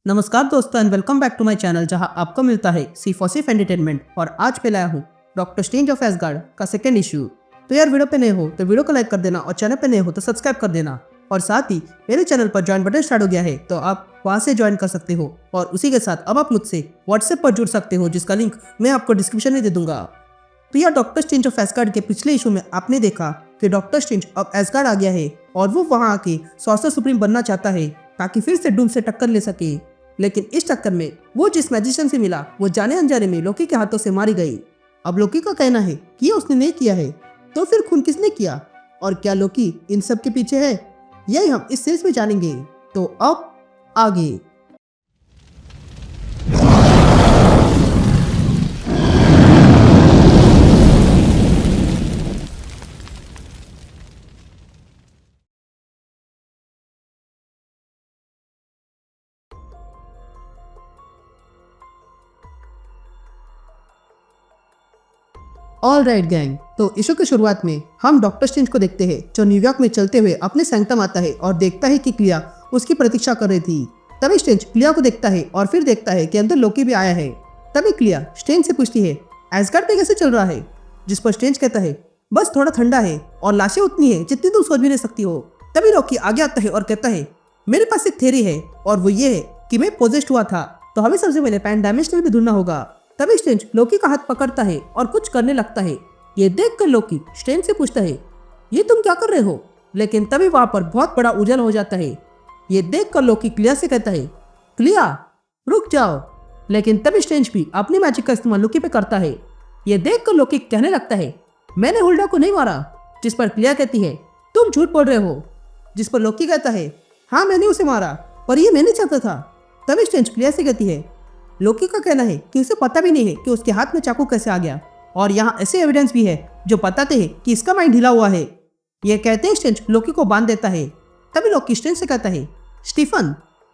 नमस्कार दोस्तों and welcome back to my channel जहां आपको मिलता है सी फॉर सिर्फ एंटरटेनमेंट। और आज पे लाया हूँ डॉक्टर स्ट्रेंज ऑफ एसगार्ड का सेकंड इशू। तो यार वीडियो पे नए हो तो वीडियो को लाइक कर देना और चैनल पे नए हो तो सब्सक्राइब कर देना। और साथ ही मेरे चैनल पर ज्वाइन बटन स्टार्ट हो गया है तो आप वहाँ से ज्वाइन कर सकते हो। और उसी के साथ अब आप मुझसे व्हाट्सएप पर जुड़ सकते हो जिसका लिंक मैं आपको डिस्क्रिप्शन में दे दूंगा। तो यार डॉक्टर स्ट्रेंज ऑफ एसगार्ड के पिछले इशू में आपने देखा कि डॉक्टर स्ट्रेंज अब एसगार्ड आ गया है और वो वहाँ आके सॉर्सर सुप्रीम बनना चाहता है ताकि फिर से डूम से टक्कर ले सके। लेकिन इस चक्कर में वो जिस मैजिशियन से मिला वो जाने अनजाने में लोकी के हाथों से मारी गई। अब लोकी का कहना है कि ये उसने नहीं किया है, तो फिर खून किसने किया और क्या लोकी इन सब के पीछे है, यही हम इस सीरीज में जानेंगे। तो अब आगे। ऑल राइट गैंग, तो इशू की शुरुआत में हम डॉक्टर स्ट्रेंज को देखते हैं जो न्यूयॉर्क में चलते हुए अपने सैंक्टम आता है और देखता है कि क्लिया उसकी प्रतीक्षा कर रही थी। तभी स्ट्रेंज क्लिया को देखता है और फिर देखता है कि अंदर लोकी भी आया है। तभी क्लिया स्ट्रेंज से पूछती है एसगार्ड पे कैसे चल रहा है, जिस पर स्ट्रेंज कहता है बस थोड़ा ठंडा है और लाशें उतनी है जितनी तुम सोच भी नहीं सकती हो। तभी लोकी आगे आता है और कहता है मेरे पास एक थ्योरी है और वो ये है कि मैं पोजेस्ड हुआ था तो हमें सबसे पहले पैन डायमेंशनल भी ढूंढना होगा। तभी स्ट्रेंज लोकी का हाथ पकड़ता है और कुछ करने लगता है। ये देखकर लोकी स्ट्रेंज से पूछता है ये तुम क्या कर रहे हो, लेकिन तभी वहां पर बहुत बड़ा उजाला हो जाता है। ये देखकर लोकी क्लिया से कहता है क्लिया रुक जाओ, लेकिन तभी स्ट्रेंज भी अपनी मैजिक का इस्तेमाल लोकी पे करता है। ये देखकर लोकी कहने लगता है मैंने हुल्डा को नहीं मारा, जिस पर क्लिया कहती है तुम झूठ बोल रहे हो, जिस पर लोकी कहता है हाँ मैंने उसे मारा पर ये मैंने चाहता था। तभी स्ट्रेंज क्लिया से कहती है लोकी का कहना है कि उसे पता भी नहीं है कि उसके हाथ में चाकू कैसे आ गया और यहाँ ऐसे एविडेंस भी है जो बताते हैं कि इसका माइंड ढीला हुआ है। ये कहते हैं स्ट्रेंज लोकी को बांध देता है। तभी लोकी स्ट्रेंज से कहता है स्टीफन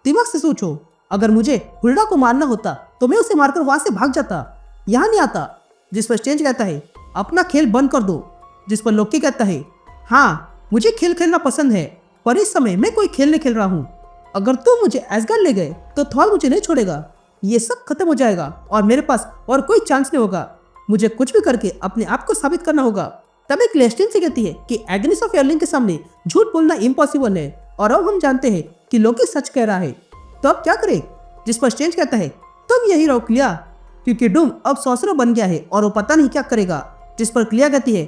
दिमाग से सोचो, अगर मुझे हुल्डा को मारना होता तो मैं उसे मारकर वहां से भाग जाता, यहाँ नहीं आता। जिस पर स्ट्रेंज कहता है अपना खेल बंद कर दो, जिस पर लोकी कहता है हाँ मुझे खेल खेलना पसंद है पर इस समय मैं कोई खेल नहीं खेल रहा हूँ। अगर तुम मुझे एसगार्ड ले गए तो थॉर मुझे नहीं छोड़ेगा, ये सब खत्म हो जाएगा और मेरे पास और कोई चांस नहीं होगा। मुझे कुछ भी करके अपने आप को साबित करना होगा। तभी क्लेस्टिन से कहती है कि एग्निस ऑफ एयरलिंग के सामने झूठ बोलना इम्पॉसिबल है और अब हम जानते हैं कि लोकी सच कह रहा है, तो अब क्या करें। जिस पर स्ट्रेंज कहता है तुम यही रहो क्लिया, क्योंकि डूम अब सॉर्सरर बन गया है और वो पता नहीं क्या करेगा। जिस पर क्लिया कहती है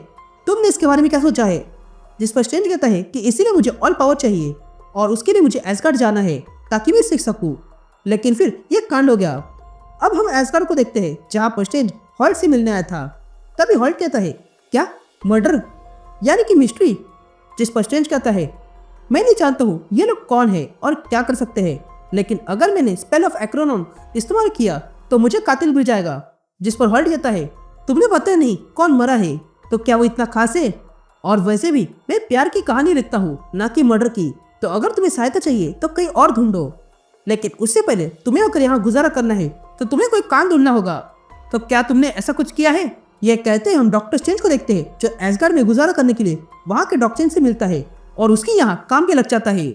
तुमने इसके बारे में क्या सोचा है। जिस पर स्ट्रेंज कहता है कि इसीलिए मुझे ऑल पावर चाहिए और उसके लिए मुझे एसगार्ड जाना है ताकि मैं सीख सकूं। लेकिन फिर ये कांड हो गया। अब हम एसगार्ड को देखते हैं जहाँ पर स्ट्रेंज हॉल्ट से मिलने आया था। तभी हॉल्ट कहता है क्या मर्डर यानी कि मिस्ट्री। जिस पर स्ट्रेंज कहता है मैं नहीं जानता हूँ ये लोग कौन है और क्या कर सकते हैं, लेकिन अगर मैंने स्पेल ऑफ एक्रोनॉम इस्तेमाल किया तो मुझे कातिल मिल जाएगा। जिस पर हॉल्ट कहता है तुमने पता नहीं कौन मरा है तो क्या वो इतना खास है, और वैसे भी मैं प्यार की कहानी लिखता हूँ ना कि मर्डर की, तो अगर तुम्हें सहायता चाहिए तो कहीं और ढूंढो, लेकिन उससे पहले तुम्हें अगर यहाँ गुजारा करना है तो तुम्हें कोई काम ढूंढना होगा। तो क्या तुमने ऐसा कुछ किया है। ये कहते हैं हम डॉक्टर स्ट्रेंज को देखते हैं जो एसगार्ड में गुजारा करने के लिए वहाँ के डॉक्टर से मिलता है और उसकी यहाँ काम पे लग जाता है।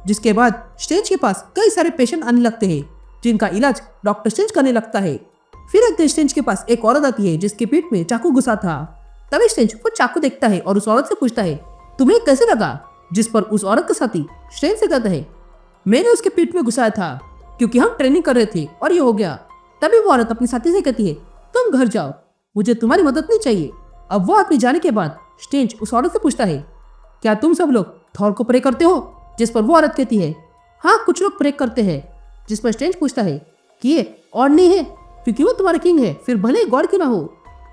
जिसके बाद स्ट्रेंज के पास कई सारे पेशेंट आने लगते हैं जिनका इलाज डॉक्टर स्ट्रेंज करने लगता है। फिर एक दिन स्ट्रेंज के पास एक औरत आती है जिसके पीठ में चाकू घुसा था। तभी स्ट्रेंज वो चाकू देखता है और उस औरत से पूछता है तुम्हें कैसे लगा। जिस पर उस औरत का साथी स्ट्रेंज से कहता है मैंने उसके पीठ में घुसाया था क्योंकि हम ट्रेनिंग कर रहे थे और ये हो गया। तभी वो औरत अपने साथी से कहती है तुम घर जाओ, मुझे तुम्हारी मदद नहीं चाहिए। अब वो आदमी जाने के बाद स्ट्रेंज उस औरत से पूछता है क्या तुम सब लोग थॉर को प्रे करते हो। जिस पर वो औरत कहती है हाँ कुछ लोग प्रे करते हैं। जिस पर स्ट्रेंज पूछता है कि ये और नहीं है क्योंकि वो तुम्हारा किंग है, फिर भले गॉड क्यों ना हो।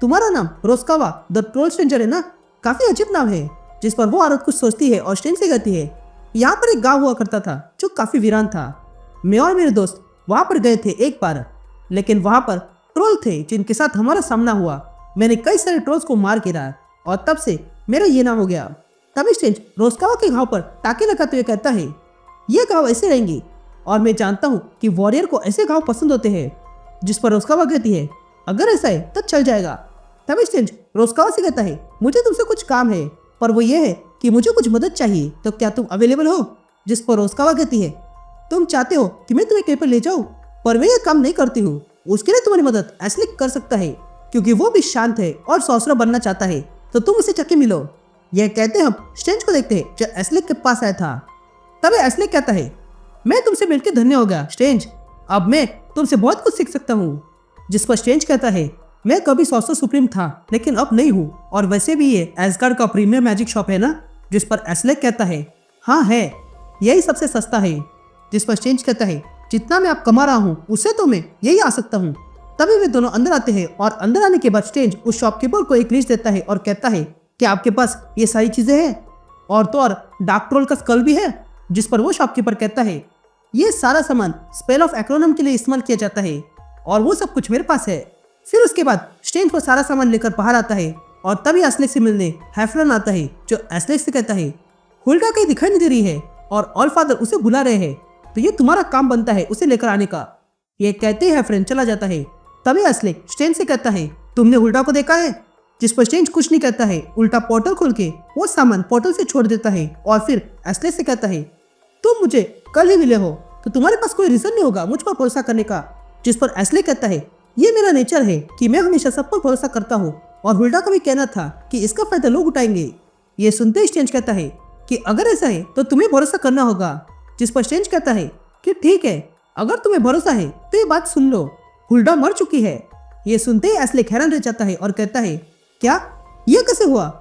तुम्हारा नाम रोस्कावा द ट्रोल स्ट्रेंजर है ना, काफी अजीब नाम है। जिस पर वो औरत कुछ सोचती है और स्ट्रेंज से कहती है यहाँ पर एक गांव हुआ करता था जो काफी वीरान था। मैं और मेरे दोस्त वहां पर गए थे एक बार, लेकिन वहां पर ट्रोल थे जिनके साथ हमारा सामना हुआ। मैंने कई सारे ट्रोल्स को मार गिराया और तब से मेरा ये नाम हो गया। तभी स्ट्रेंज रोस्कावा के घाव पर टाके लगाते हुए कहता है ये घाव ऐसे रहेंगे और मैं जानता हूँ कि वॉरियर को ऐसे घाव पसंद होते हैं। जिस पर रोस्कावा कहती है अगर ऐसा है तो चल जाएगा। तभी स्ट्रेंज रोस्कावा से कहता है मुझे तुमसे कुछ काम है पर वो ये है कि मुझे कुछ मदद चाहिए, तो क्या तुम अवेलेबल हो। जिस पर रोस्कावा कहती है तुम चाहते हो कि मैं तुम्हें कहीं पर ले जाऊं, पर मैं ये काम नहीं करती हूँ। उसके लिए तुम्हारी मदद एस्लिक कर सकता है, क्योंकि वो भी शांत है और सॉर्सरर बनना चाहता है, तो तुम उसे चक्के मिलो। यह कहते हम स्ट्रेंज को देखते हैं जो एस्लिक के पास आया था। तभी एस्लिक कहता है, मैं तुमसे मिलकर धन्य हो गया स्ट्रेंज, अब मैं तुमसे बहुत कुछ सीख सकता हूँ। जिस पर स्ट्रेंज कहता है, मैं कभी सॉर्सरर सुप्रीम था लेकिन अब नहीं हूँ, और वैसे भी ये एसगार्ड का प्रीमियम मैजिक शॉप है ना। जिस पर एस्लिक कहता है, हाँ है, यही सबसे सस्ता है। जिस पर स्ट्रेंज कहता है, जितना मैं आप कमा रहा हूँ उससे तो मैं यही आ सकता हूँ। तभी वे दोनों अंदर आते हैं और अंदर आने के बाद स्ट्रेंज उस शॉपकीपर को एक लिस्ट देता है और कहता है कि आपके पास ये सारी चीजें हैं, और तो और डार्क ट्रोल का स्कल भी है। जिस पर वो शॉपकीपर कहता है, ये सारा सामान स्पेल ऑफ एक्रोनम के लिए इस्तेमाल किया जाता है और वो सब कुछ मेरे पास है। फिर उसके बाद स्ट्रेंज वो सारा सामान लेकर बाहर आता है और तभी एस्लिक से मिलने हैफरन आता है, जो एस्लिक से कहता है, हुल्डा कहीं दिखाई नहीं दे रही है और ऑलफादर उसे बुला रहे हैं, तो ये तुम्हारा काम बनता है उसे लेकर आने का। ये कहते ही हैफरन चला जाता है। तभी एस्लिक स्ट्रेंज से कहता है, तुमने हुल्डा को देखा है? जिस पर स्ट्रेंज कुछ नहीं कहता है, उल्टा पोर्टल खोल के वो सामान पोर्टल से छोड़ देता है और फिर एस्लिक से कहता है, तुम मुझे कल ही मिले हो तो तुम्हारे पास कोई रीजन नहीं होगा मुझ पर भरोसा करने का। जिस पर एस्लिक कहता है, ये मेरा नेचर है कि मैं हमेशा सब पर भरोसा करता हूँ, और हुल्डा का भी कहना था कि इसका फायदा लोग उठाएंगे। ये सुनते ही स्ट्रेंज कहता है कि अगर ऐसा है तो तुम्हें भरोसा करना होगा। जिस पर स्ट्रेंज कहता है कि ठीक है, अगर तुम्हें भरोसा है तो ये बात सुन लो, हुल्डा मर चुकी है। ये सुनते ही एस्लिक हैरान रह जाता है और कहता है, क्या ये कैसे हुआ?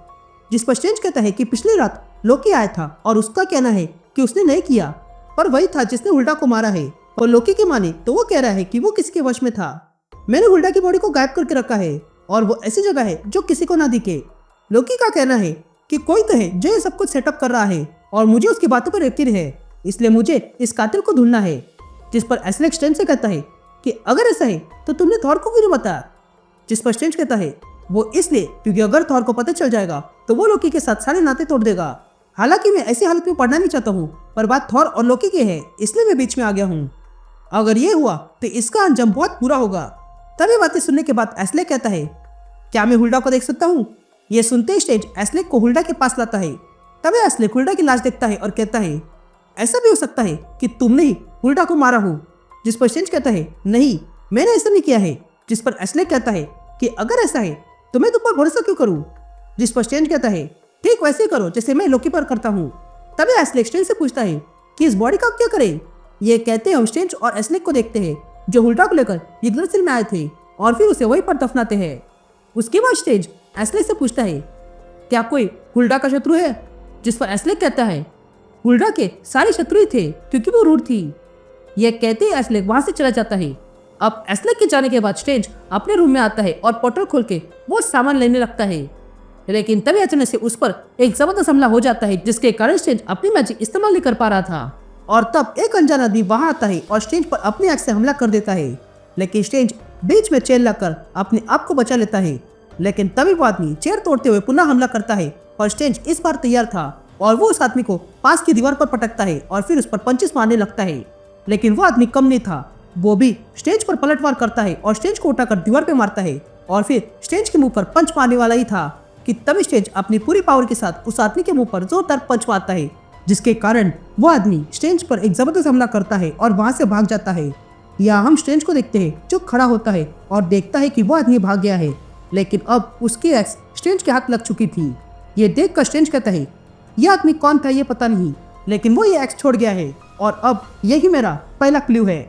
जिस पर स्ट्रेंज कहता है कि पिछली रात लोकी आया था और उसका कहना है कि उसने नहीं किया, पर वही था जिसने हुल्डा को मारा है, और लोकी की माने तो वो कह रहा है कि वो किसके वश में था। मैंने हुल्डा की बॉडी को गायब करके रखा है और वो ऐसी जगह है जो किसी को ना दिखे। लोकी का कहना है कि कोई तो है जो ये सब कुछ सेटअप कर रहा है और मुझे उसकी बातों पर यकीन है, इसलिए मुझे इस कातिल को ढूंढना है। जिस पर एस्लिक स्ट्रेंज से कहता है कि अगर ऐसा है तो तुमने थॉर को क्यों नहीं बताया? जिस पर स्ट्रेंज कहता है, वो इसलिए क्योंकि अगर थॉर को पता चल जाएगा तो वो लोकी के साथ सारे नाते तोड़ देगा। हालांकि मैं ऐसी हालत में पढ़ना नहीं चाहता हूँ, पर बात थॉर और लोकी की है, इसलिए मैं बीच में आ गया हूँ। अगर ये हुआ तो इसका अंजाम बहुत बुरा होगा। तभी बातें सुनने के बाद एस्लिक कहता है, क्या मैं हुल्डा को देख सकता हूँ? ये सुनते ही स्ट्रेंज एस्लिक को हुल्डा के पास लाता है। तभी एस्लिक हुल्डा की लाश देखता है और कहता है, ऐसा भी हो सकता है कि तुमने ही हुल्डा को मारा हो। जिस पर स्ट्रेंज कहता है, नहीं, मैंने ऐसा नहीं किया है। जिस पर एस्लिक कहता है कि अगर ऐसा है तो मैं तुम पर भरोसा क्यों करूँ? जिस पर स्ट्रेंज कहता है, ठीक वैसे ही करो जैसे मैं लोकी पर करता हूँ। तभी एस्लिक स्ट्रेंज से पूछता है कि इस बॉडी का क्या करें? ये कहते हैं हम स्ट्रेंज और एस्लिक को देखते हैं जो हुल्डा को लेकर यग्लरसील में आए थे और फिर उसे वहीं पर दफनाते हैं। उसके बाद स्ट्रेंज एस्लिक से पूछता है, क्या कोई हुल्डा का शत्रु है? जिस पर एस्लिक कहता है, हुल्डा के सारे शत्रु ही थे क्योंकि वो रूड थी। यह कहते ही एस्लिक वहां से चला जाता है। अब एस्लिक के जाने के बाद स्ट्रेंज अपने रूम में आता है और पोर्टल खोल के वो सामान लेने लगता है, लेकिन तभी अचानक से उस पर एक जबरदस्त हमला हो जाता है जिसके कारण स्ट्रेंज अपनी मैजिक इस्तेमाल नहीं कर पा रहा था। और तब एक अनजान आदमी वहां आता है और स्ट्रेंज पर अपने एक्स से हमला कर देता है, लेकिन स्ट्रेंज बीच में चेयर लगाकर अपने आप को बचा लेता है। लेकिन तभी वो आदमी चेयर तोड़ते हुए पुनः हमला करता है और स्ट्रेंज इस बार तैयार था और वो उस आदमी को पास की दीवार पर पटकता है और फिर उस पर पंचेस मारने लगता है। लेकिन वो आदमी कम नहीं था, वो भी स्ट्रेंज पर पलटवार करता है और स्ट्रेंज को उठाकर दीवार पे मारता है और फिर स्ट्रेंज के मुंह पर पंच मारने वाला ही था कि तभी स्ट्रेंज अपनी पूरी पावर के साथ उस आदमी के मुंह पर जोरदार पंच मारता है, जिसके कारण वो आदमी स्ट्रेंज पर एक जबरदस्त हमला करता है और वहां से भाग जाता है। यहाँ हम स्ट्रेंज को देखते हैं जो खड़ा होता है और देखता है कि वो आदमी भाग गया है, लेकिन अब उसकी एक्स स्ट्रेंज के हाथ लग चुकी थी। ये देख कर स्ट्रेंज कहता है, यह आदमी कौन था ये पता नहीं, लेकिन वो ये एक्स छोड़ गया है और अब यही मेरा पहला क्लू है।